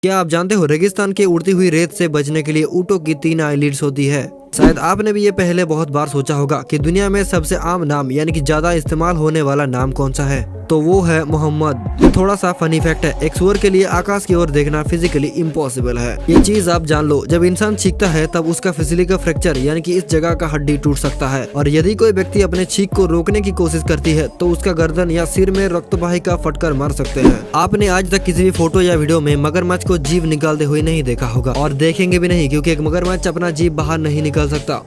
क्या आप जानते हो रेगिस्तान की उड़ती हुई रेत से बचने के लिए ऊँटों की 3 आईलिड्स होती है। शायद आपने भी ये पहले बहुत बार सोचा होगा कि दुनिया में सबसे आम नाम यानी कि ज्यादा इस्तेमाल होने वाला नाम कौन सा है, तो वो है मोहम्मद। ये थोड़ा सा फनी फैक्ट है, एक सुअर के लिए आकाश की ओर देखना फिजिकली इम्पॉसिबल है। ये चीज आप जान लो, जब इंसान चीखता है तब उसका फिजिकल फ्रैक्चर यानी कि इस जगह का हड्डी टूट सकता है, और यदि कोई व्यक्ति अपने छींक को रोकने की कोशिश करती है तो उसका गर्दन या सिर में रक्तवाही का फटकर मर सकते हैं। आपने आज तक किसी भी फोटो या वीडियो में मगरमच्छ को जीभ निकालते हुए नहीं देखा होगा, और देखेंगे भी नहीं, क्योंकि एक मगरमच्छ अपना जीभ बाहर नहीं निकाल सकता।